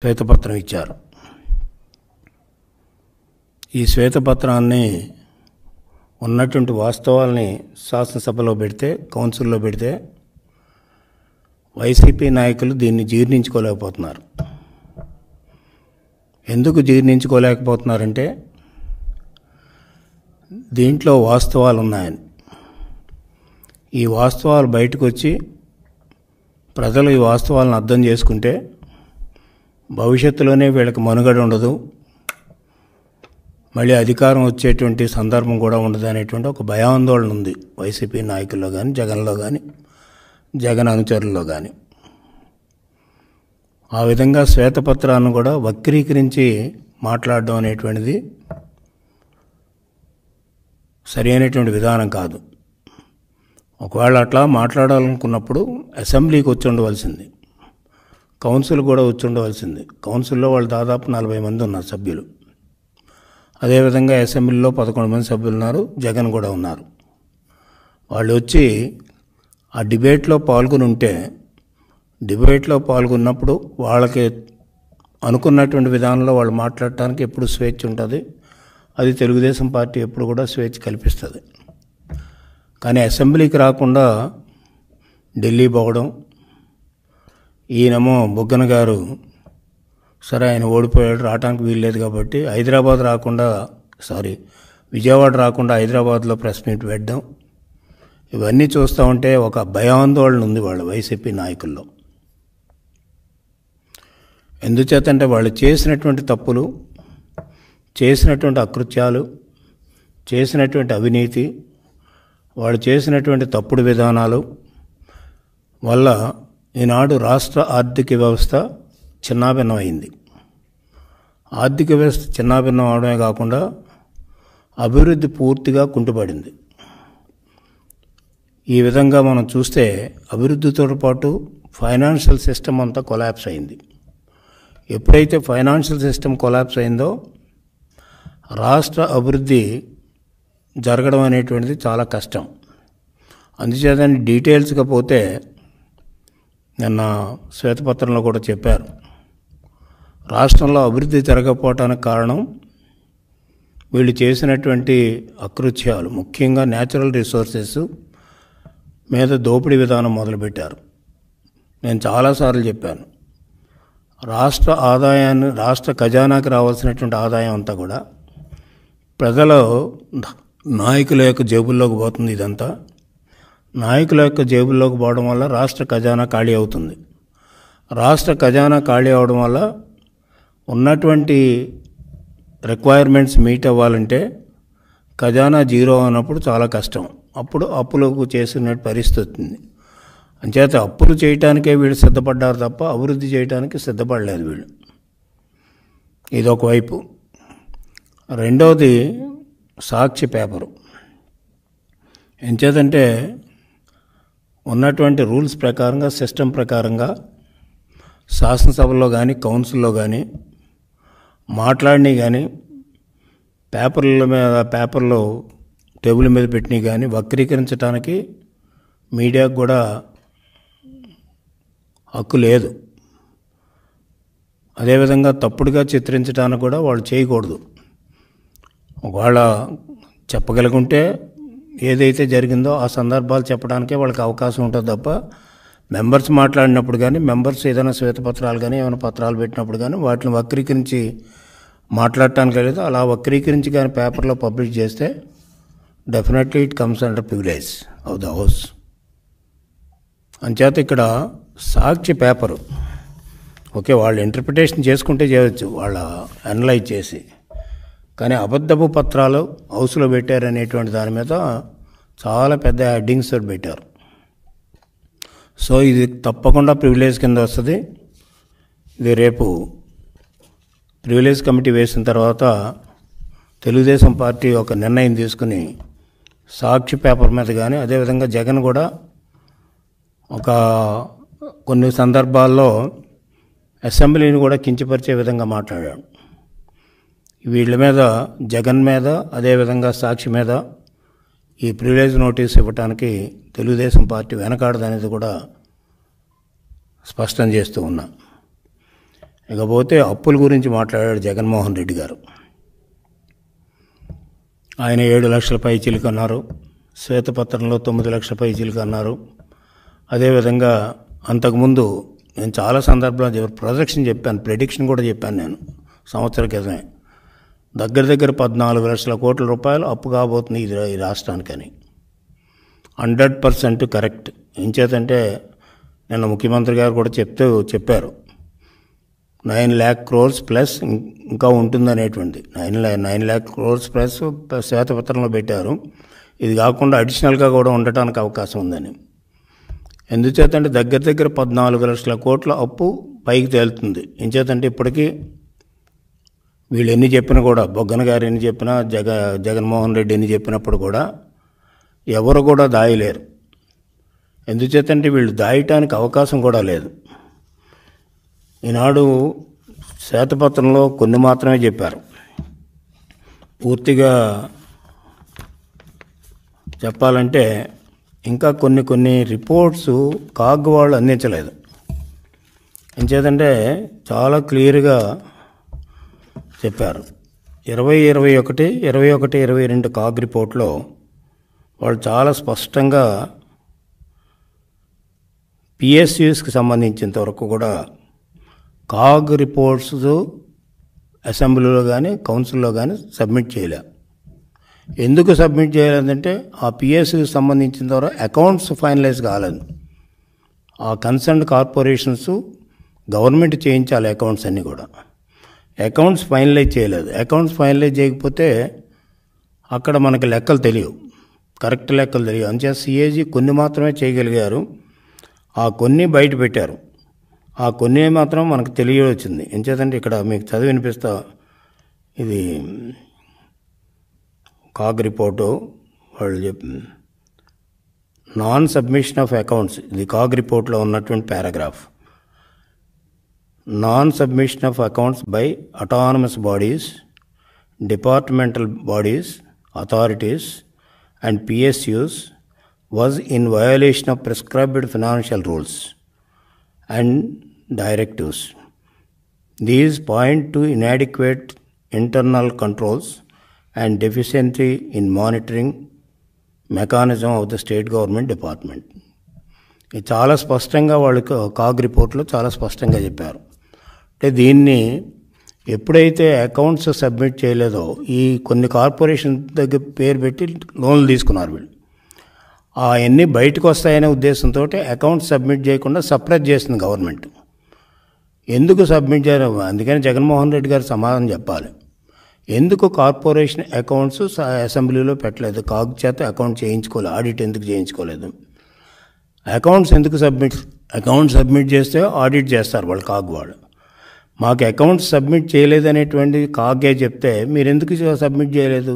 శ్వేతపత్రం ఇచ్చారు. ఈ శ్వేతపత్రాన్ని ఉన్నటువంటి వాస్తవాల్ని శాసనసభలో పెడితే, కౌన్సిల్లో పెడితే వైసీపీ నాయకులు దీన్ని జీర్ణించుకోలేకపోతున్నారు. ఎందుకు జీర్ణించుకోలేకపోతున్నారంటే దీంట్లో వాస్తవాలు ఉన్నాయని. ఈ వాస్తవాలు బయటకు వచ్చి ప్రజలు ఈ వాస్తవాలను అర్థం చేసుకుంటే భవిష్యత్తులోనే వీళ్ళకి మనుగడ ఉండదు, మళ్ళీ అధికారం వచ్చేటువంటి సందర్భం కూడా ఉండదు అనేటువంటి ఒక భయాందోళన ఉంది వైసీపీ నాయకుల్లో కానీ, జగన్లో కానీ, జగన్ అనుచరుల్లో కానీ. ఆ విధంగా శ్వేతపత్రాన్ని కూడా వక్రీకరించి మాట్లాడడం అనేటువంటిది సరైనటువంటి విధానం కాదు. ఒకవేళ అట్లా మాట్లాడాలనుకున్నప్పుడు అసెంబ్లీకి వచ్చి ఉండవలసింది, కౌన్సిల్ కూడా వచ్చి ఉండవలసింది. కౌన్సిల్లో వాళ్ళు దాదాపు 40 మంది ఉన్నారు సభ్యులు. అదేవిధంగా అసెంబ్లీలో 11 మంది సభ్యులు ఉన్నారు, జగన్ కూడా ఉన్నారు. వాళ్ళు వచ్చి ఆ డిబేట్లో పాల్గొని ఉంటే, డిబేట్లో పాల్గొన్నప్పుడు వాళ్ళకి అనుకున్నటువంటి విధానంలో వాళ్ళు మాట్లాడటానికి ఎప్పుడు స్వేచ్ఛ ఉంటుంది. అది తెలుగుదేశం పార్టీ ఎప్పుడు కూడా స్వేచ్ఛ కల్పిస్తుంది. కానీ అసెంబ్లీకి రాకుండా ఢిల్లీ పోవడం, ఈయనేమో బుగ్గన గారు సరే ఆయన ఓడిపోయాడు, రావడానికి వీల్లేదు కాబట్టి విజయవాడ రాకుండా హైదరాబాద్లో ప్రెస్ మీట్ పెట్టడం, ఇవన్నీ చూస్తూ ఉంటే ఒక భయాందోళన ఉంది వాళ్ళ వైసీపీ నాయకుల్లో. ఎందుచేతంటే వాళ్ళు చేసినటువంటి తప్పులు, చేసినటువంటి అకృత్యాలు, చేసినటువంటి అవినీతి, వాళ్ళు చేసినటువంటి తప్పుడు విధానాలు వల్ల ఈనాడు రాష్ట్ర ఆర్థిక వ్యవస్థ చిన్నాభిన్నమైంది. ఆర్థిక వ్యవస్థ చిన్నాభిన్నం అవడమే కాకుండా అభివృద్ధి పూర్తిగా కుంటుపడింది. ఈ విధంగా మనం చూస్తే అభివృద్ధితో పాటు ఫైనాన్షియల్ సిస్టమ్ అంతా కొలాప్స్ అయింది. ఎప్పుడైతే ఫైనాన్షియల్ సిస్టమ్ కొలాప్స్ అయిందో రాష్ట్ర అభివృద్ధి జరగడం అనేటువంటిది చాలా కష్టం. అందుచేతని డీటెయిల్స్గా పోతే నిన్న శ్వేతపత్రంలో కూడా చెప్పారు, రాష్ట్రంలో అభివృద్ధి జరగకపోవటానికి కారణం వీళ్ళు చేసినటువంటి అకృత్యాలు, ముఖ్యంగా న్యాచురల్ రిసోర్సెస్ మీద దోపిడీ విధానం మొదలుపెట్టారు. నేను చాలాసార్లు చెప్పాను, రాష్ట్ర ఖజానాకి రావాల్సినటువంటి ఆదాయం అంతా కూడా ప్రజల నాయకుల యొక్క జేబుల్లోకి పోతుంది. ఇదంతా నాయకుల యొక్క జేబుల్లోకి పోవడం వల్ల రాష్ట్ర ఖజానా ఖాళీ అవుతుంది. రాష్ట్ర ఖజానా ఖాళీ అవడం వల్ల ఉన్నటువంటి రిక్వైర్మెంట్స్ మీట్ అవ్వాలంటే ఖజానా జీరో అన్నప్పుడు చాలా కష్టం. అప్పుడు అప్పులకు చేసిన పరిస్థితి వస్తుంది. అంచేత అప్పులు చేయటానికే వీళ్ళు సిద్ధపడ్డారు తప్ప అభివృద్ధి చేయడానికి సిద్ధపడలేదు వీళ్ళు. ఇదొక వైపు. రెండవది సాక్షి పేపరు. ఎంచేతంటే ఉన్నటువంటి రూల్స్ ప్రకారంగా, సిస్టమ్ ప్రకారంగా శాసనసభలో కానీ, కౌన్సిల్లో కానీ మాట్లాడినవి కానీ, పేపర్లో టేబుల్ మీద పెట్టినవి కానీ వక్రీకరించడానికి మీడియాకు కూడా హక్కు లేదు. అదేవిధంగా తప్పుడుగా చిత్రించడానికి కూడా వాళ్ళు చేయకూడదు. ఒకవేళ చెప్పగలుగుంటే ఏదైతే జరిగిందో ఆ సందర్భాలు చెప్పడానికే వాళ్ళకి అవకాశం ఉంటుంది తప్ప మెంబర్స్ మాట్లాడినప్పుడు కానీ, మెంబర్స్ ఏదైనా శ్వేతపత్రాలు కానీ ఏమైనా పత్రాలు పెట్టినప్పుడు కానీ వాటిని వక్రీకరించి మాట్లాడటానికి లేదు. అలా వక్రీకరించి కానీ పేపర్లో పబ్లిష్ చేస్తే definitely it comes under privilege of the house. అంచేత ఇక్కడ సాక్షి పేపరు ఓకే, వాళ్ళు ఇంటర్ప్రిటేషన్ చేసుకుంటే చేయవచ్చు, వాళ్ళ అనలైజ్ చేసి. కానీ అబద్ధపు పత్రాలు హౌస్లో పెట్టారనేటువంటి దాని మీద చాలా పెద్ద హెడ్డింగ్స్ పెట్టారు. సో ఇది తప్పకుండా ప్రివిలేజ్ కింద వస్తుంది. ఇది రేపు ప్రివిలేజ్ కమిటీ వేసిన తర్వాత తెలుగుదేశం పార్టీ ఒక నిర్ణయం తీసుకుని సాక్షి పేపర్ మీద కానీ, అదేవిధంగా జగన్ కూడా కొన్ని సందర్భాల్లో అసెంబ్లీని కూడా కించపరిచే విధంగా మాట్లాడాడు. వీళ్ళ మీద, జగన్ మీద, అదేవిధంగా సాక్షి మీద ఈ ప్రివిలేజ్ నోటీస్ ఇవ్వటానికి తెలుగుదేశం పార్టీ వెనకాడదనేది కూడా స్పష్టం చేస్తూ ఉన్నా. ఇకపోతే అప్పుల గురించి మాట్లాడాడు జగన్మోహన్ రెడ్డి గారు. ఆయన 7 లక్షల పైచీలకు అన్నారు, శ్వేతపత్రంలో 9 లక్షల పైచీలకు అన్నారు. అదేవిధంగా అంతకుముందు నేను చాలా సందర్భాలు ప్రెడిక్షన్ కూడా చెప్పాను నేను సంవత్సరం క్రితమే. దగ్గర 14 లక్షల కోట్ల రూపాయలు అప్పు కాబోతుంది ఈ రాష్ట్రానికని. 100% కరెక్ట్. ఏం చేతంటే నిన్న ముఖ్యమంత్రి గారు కూడా చెప్పారు 9 lakh crores ప్లస్ ఇంకా ఉంటుందనేటువంటి 9 lakh crores ప్లస్ శ్వేతపత్రంలో పెట్టారు. ఇది కాకుండా అడిషనల్గా కూడా ఉండటానికి అవకాశం ఉందని. ఎందుచేతంటే దగ్గర 14 లక్షల కోట్ల అప్పు పైకి తేలుతుంది. ఎంచేతంటే ఇప్పటికీ వీళ్ళు ఎన్ని చెప్పినా కూడా, బొగ్గన గారు ఎన్ని చెప్పినా, జగన్మోహన్ రెడ్డి ఎన్ని చెప్పినప్పుడు కూడా ఎవరు కూడా దాయలేరు. ఎందుచేతంటే వీళ్ళు దాయటానికి అవకాశం కూడా లేదు. ఈనాడు శ్వేతపత్రంలో కొన్ని మాత్రమే చెప్పారు. పూర్తిగా చెప్పాలంటే ఇంకా కొన్ని రిపోర్ట్స్ కాగ్ వాళ్ళు అందించలేదు. ఎంచేతంటే చాలా క్లియర్గా చెప్పారు. 2021, 22 కాగ్ రిపోర్ట్లో వాళ్ళు చాలా స్పష్టంగా పిఎస్యూస్కి సంబంధించినంత వరకు కూడా కాగ్ రిపోర్ట్స్ అసెంబ్లీలో కానీ కౌన్సిల్లో కానీ సబ్మిట్ చేయలే. ఎందుకు సబ్మిట్ చేయలేదంటే ఆ పిఎస్యూకి సంబంధించిన ద్వారా అకౌంట్స్ ఫైనలైజ్ కాలేదు. ఆ కన్సర్న్డ్ కార్పొరేషన్స్ గవర్నమెంట్ చేయించాలి అకౌంట్స్ అన్నీ కూడా. అకౌంట్స్ ఫైనలైజ్ చేయలేదు. అకౌంట్స్ ఫైనలైజ్ చేయకపోతే అక్కడ మనకి లెక్కలు తెలియవు, కరెక్ట్ లెక్కలు తెలియవు. అంచేత సిఏజీ కొన్ని మాత్రమే చేయగలిగారు. ఆ కొన్ని బయట పెట్టారు. ఆ కొన్ని మాత్రం మనకు తెలియవచ్చింది. ఎంచేతంటే ఇక్కడ మీకు చదివి వినిపిస్తా. ఇది కాగ్ రిపోర్టు వాళ్ళు నాన్ సబ్మిషన్ ఆఫ్ అకౌంట్స్, ఇది కాగ్ రిపోర్ట్లో ఉన్నటువంటి paragraph. Non submission of accounts by autonomous bodies, departmental bodies, authorities and PSUs was in violation of prescribed financial rules and directives. These point to inadequate internal controls and deficiency in monitoring mechanism of the state government department. ఇది చాలా స్పష్టంగా వాళ్ళకి CAG రిపోర్ట్లో చాలా స్పష్టంగా చెప్పారు. అంటే దీన్ని ఎప్పుడైతే అకౌంట్స్ సబ్మిట్ చేయలేదో ఈ కొన్ని కార్పొరేషన్ దగ్గర పేరు పెట్టి లోన్లు తీసుకున్నారు వీళ్ళు. అవన్నీ బయటకు వస్తాయనే ఉద్దేశంతో అకౌంట్స్ సబ్మిట్ చేయకుండా సప్రెస్ చేసింది గవర్నమెంట్. ఎందుకు సబ్మిట్ చేయరు? అందుకని జగన్మోహన్ రెడ్డి గారు సమాధానం చెప్పాలి. ఎందుకు కార్పొరేషన్ అకౌంట్స్ అసెంబ్లీలో పెట్టలేదు? కాగ్ చేత అకౌంట్ చేయించుకోలేదు. ఆడిట్ ఎందుకు చేయించుకోలేదు? అకౌంట్స్ ఎందుకు అకౌంట్ సబ్మిట్ చేస్తే ఆడిట్ చేస్తారు వాళ్ళు, కాగ్ వాళ్ళు. మాకు అకౌంట్స్ సబ్మిట్ చేయలేదనేటువంటి కాగే చెప్తే మీరు ఎందుకు సబ్మిట్ చేయలేదు?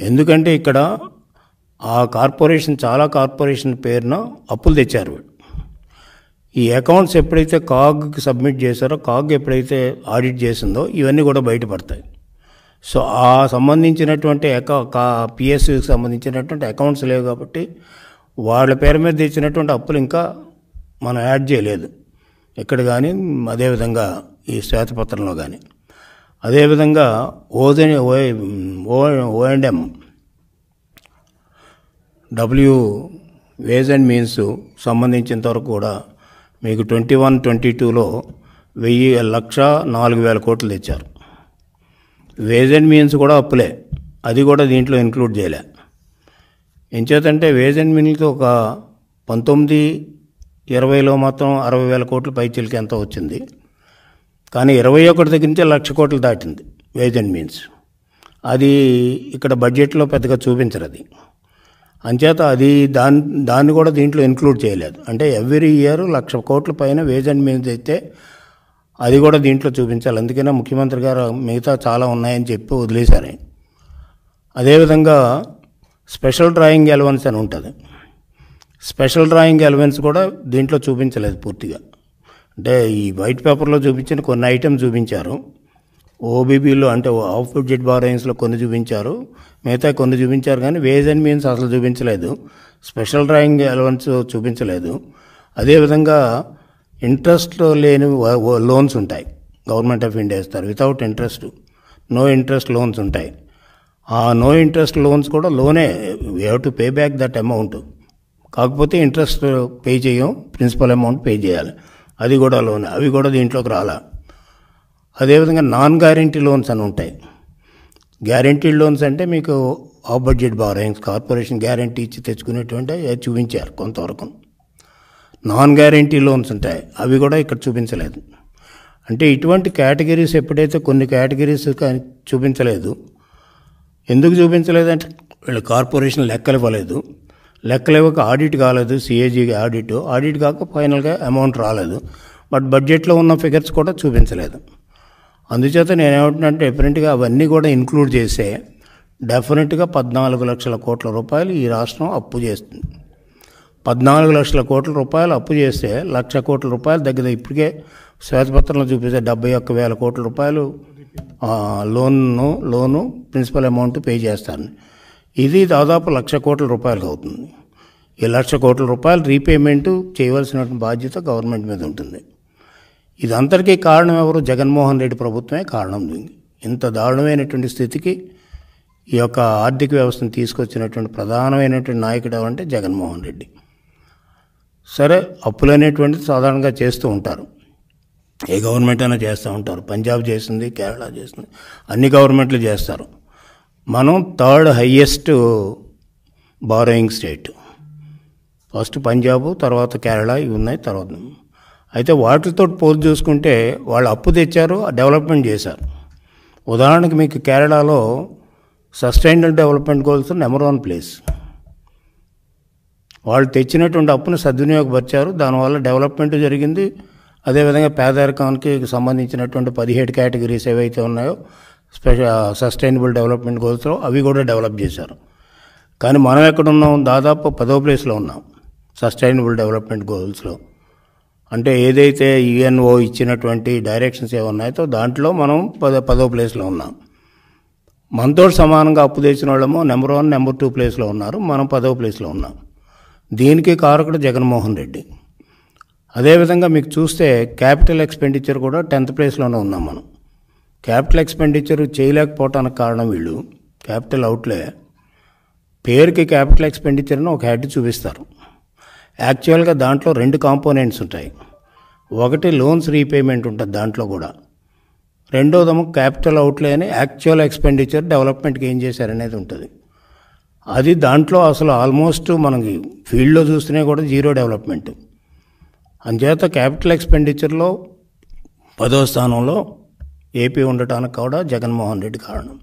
ఎందుకంటే ఇక్కడ ఆ చాలా కార్పొరేషన్ పేరున అప్పులు తెచ్చారు. ఈ అకౌంట్స్ ఎప్పుడైతే కాగ్కి సబ్మిట్ చేశారో, కాగ్ ఎప్పుడైతే ఆడిట్ చేసిందో ఇవన్నీ కూడా బయటపడతాయి. సో ఆ సంబంధించినటువంటి పిఎస్యూకి సంబంధించినటువంటి అకౌంట్స్ లేవు కాబట్టి వాళ్ళ పేరు మీద తెచ్చినటువంటి అప్పులు ఇంకా మనం యాడ్ చేయలేదు ఇక్కడ కానీ, అదేవిధంగా ఈ శ్వేతపత్రంలో కానీ. అదేవిధంగా O&M వేజ్ అండ్ మీన్స్ సంబంధించినంతవరకు కూడా మీకు 21-22లో 1,04,000 కోట్లు తెచ్చారు. వేజ్ అండ్ మీన్స్ కూడా అప్పులే, అది కూడా దీంట్లో ఇంక్లూడ్ చేయలే. ఎంచేతంటే వేజ్ అండ్ మీన్స్తో ఒక 19-20లో మాత్రం 60,000 కోట్ల పైచీలకి ఎంత వచ్చింది. కానీ 21 దగ్గర నుంచే 1,00,000 కోట్లు దాటింది వేజ్ అండ్ మీన్స్. అది ఇక్కడ బడ్జెట్లో పెద్దగా చూపించరు. అది అంచేత అది దాన్ని కూడా దీంట్లో ఇంక్లూడ్ చేయలేదు. అంటే ఎవ్రీ ఇయర్ 1,00,000 కోట్ల పైన వేజ్ అండ్ మీన్స్ అయితే అది కూడా దీంట్లో చూపించాలి. అందుకనే ముఖ్యమంత్రి గారు మిగతా చాలా ఉన్నాయని చెప్పి వదిలేశారు. అదేవిధంగా స్పెషల్ డ్రాయింగ్ అలవెన్స్ అని ఉంటుంది. స్పెషల్ డ్రాయింగ్ అలవెన్స్ కూడా దీంట్లో చూపించలేదు పూర్తిగా. అంటే ఈ వైట్ పేపర్లో చూపించిన కొన్ని ఐటమ్స్ చూపించారు. ఓబీబీలో అంటే ఆఫ్ బడ్జెట్ బారోయింగ్స్లో కొన్ని చూపించారు, మిగతా కొన్ని చూపించారు. కానీ వేజ్ అండ్ మీన్స్ అసలు చూపించలేదు, స్పెషల్ డ్రాయింగ్ అలవెన్స్ చూపించలేదు. అదేవిధంగా ఇంట్రెస్ట్ లేని లోన్స్ ఉంటాయి, గవర్నమెంట్ ఆఫ్ ఇండియా ఇస్తారు without interest. No interest loans ఉంటాయి. ఆ నో ఇంట్రెస్ట్ లోన్స్ కూడా లోనే, we have to pay back that amount. కాకపోతే ఇంట్రెస్ట్ పే చేయం, ప్రిన్సిపల్ అమౌంట్ పే చేయాలి. అది కూడా లోన్. అవి కూడా దీంట్లోకి రాలా. అదేవిధంగా నాన్ గ్యారెంటీ లోన్స్ అని ఉంటాయి. గ్యారెంటీడ్ లోన్స్ అంటే మీకు of budget borrowings, corporation guarantee ఇచ్చి తెచ్చుకునేటువంటి చూపించారు కొంతవరకు. నాన్ గ్యారెంటీ లోన్స్ ఉంటాయి, అవి కూడా ఇక్కడ చూపించలేదు. అంటే ఇటువంటి కేటగిరీస్ ఎప్పుడైతే కొన్ని కేటగిరీస్ చూపించలేదు, ఎందుకు చూపించలేదంటే వీళ్ళు కార్పొరేషన్ లెక్కలు ఇవ్వలేదు, లెక్కలు ఇవ్వక ఆడిట్ కాలేదు, సిఏజీ ఆడిట్ కాక ఫైనల్గా అమౌంట్ రాలేదు. బట్ బడ్జెట్లో ఉన్న ఫిగర్స్ కూడా చూపించలేదు. అందుచేత నేనేమంటున్నానంటే డెఫినెట్గా అవన్నీ కూడా ఇంక్లూడ్ చేస్తే డెఫినెట్గా 14 లక్షల కోట్ల రూపాయలు ఈ రాష్ట్రం అప్పు చేస్తుంది. 14 లక్షల కోట్ల రూపాయలు అప్పు చేస్తే 1,00,000 కోట్ల రూపాయలు దగ్గర ఇప్పటికే శ్వేతపత్రంలో చూపిస్తే 71,000 కోట్ల రూపాయలు లోను ప్రిన్సిపల్ అమౌంట్ పే చేస్తాను. ఇది దాదాపు 1,00,000 కోట్ల రూపాయలకు అవుతుంది. ఈ 1,00,000 కోట్ల రూపాయలు రీపేమెంటు చేయవలసిన బాధ్యత గవర్నమెంట్ మీద ఉంటుంది. ఇదంతటికీ కారణం ఎవరు? జగన్మోహన్ రెడ్డి ప్రభుత్వమే కారణం. ఇంత దారుణమైనటువంటి స్థితికి ఈ యొక్క ఆర్థిక వ్యవస్థను తీసుకొచ్చినటువంటి ప్రధానమైనటువంటి నాయకుడు ఎవరంటే జగన్మోహన్ రెడ్డి. సరే, అప్పులు అనేటువంటిది సాధారణంగా చేస్తూ ఉంటారు, ఏ గవర్నమెంట్ అయినా చేస్తూ ఉంటారు. పంజాబ్ చేసింది, కేరళ చేసింది, అన్ని గవర్నమెంట్లు చేస్తారు. మనం 3rd highest borrowing state. First Punjab, తర్వాత కేరళ, ఇవి ఉన్నాయి. తర్వాత అయితే వాటితో పోల్చి చూసుకుంటే వాళ్ళు అప్పు తెచ్చారు, డెవలప్మెంట్ చేశారు. ఉదాహరణకు మీకు కేరళలో sustainable development goals number 1 place. వాళ్ళు తెచ్చినటువంటి అప్పును సద్వినియోగపరిచారు, దానివల్ల డెవలప్మెంట్ జరిగింది. అదేవిధంగా పేదరికానికి సంబంధించినటువంటి 17 కేటగిరీస్ ఏవైతే ఉన్నాయో సస్టైనబుల్ డెవలప్మెంట్ గోల్స్లో అవి కూడా డెవలప్ చేశారు. కానీ మనం ఎక్కడున్నాం? దాదాపు 10వ ప్లేస్లో ఉన్నాం సస్టైనబుల్ డెవలప్మెంట్ గోల్స్లో. అంటే ఏదైతే యుఎన్ఓ ఇచ్చినటువంటి డైరెక్షన్స్ ఏమున్నాయో దాంట్లో మనం 10వ ప్లేస్లో ఉన్నాం. మనతో సమానంగా అప్పు తెచ్చిన వాళ్ళేమో నెంబర్ 1, నెంబర్ 2 ప్లేస్లో ఉన్నారు, మనం 10వ ప్లేస్లో ఉన్నాం. దీనికి కారకుడు జగన్మోహన్ రెడ్డి. అదేవిధంగా మీకు చూస్తే క్యాపిటల్ ఎక్స్పెండిచర్ కూడా 10th ప్లేస్లోనే ఉన్నాం మనం. క్యాపిటల్ ఎక్స్పెండిచర్ చేయలేకపోవటానికి కారణం వీళ్ళు క్యాపిటల్ అవుట్లే పేరుకి క్యాపిటల్ ఎక్స్పెండిచర్ని ఒక హెడ్ చూపిస్తారు. యాక్చువల్గా దాంట్లో 2 కాంపోనెంట్స్ ఉంటాయి. ఒకటి లోన్స్ రీపేమెంట్ ఉంటుంది దాంట్లో కూడా, రెండోదేమో క్యాపిటల్ అవుట్లే అని యాక్చువల్ ఎక్స్పెండిచర్ డెవలప్మెంట్కి ఏం చేశారనేది ఉంటుంది. అది దాంట్లో అసలు ఆల్మోస్ట్ మనకి ఫీల్డ్లో చూస్తేనే కూడా జీరో డెవలప్మెంట్. అంచేత క్యాపిటల్ ఎక్స్పెండిచర్లో 10వ స్థానంలో ఏపీ ఉండటానికి కూడా జగన్మోహన్ రెడ్డి కారణం.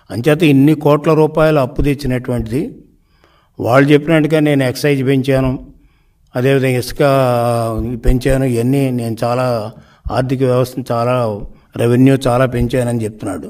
అంచేత ఇన్ని కోట్ల రూపాయలు అప్పు తెచ్చినటువంటిది వాళ్ళు చెప్పినట్టుగా నేను ఎక్సైజ్ పెంచాను, అదేవిధంగా ఇసుక పెంచాను, ఇవన్నీ నేను చాలా ఆర్థిక వ్యవస్థను చాలా రెవెన్యూ చాలా పెంచానని చెప్తున్నాడు.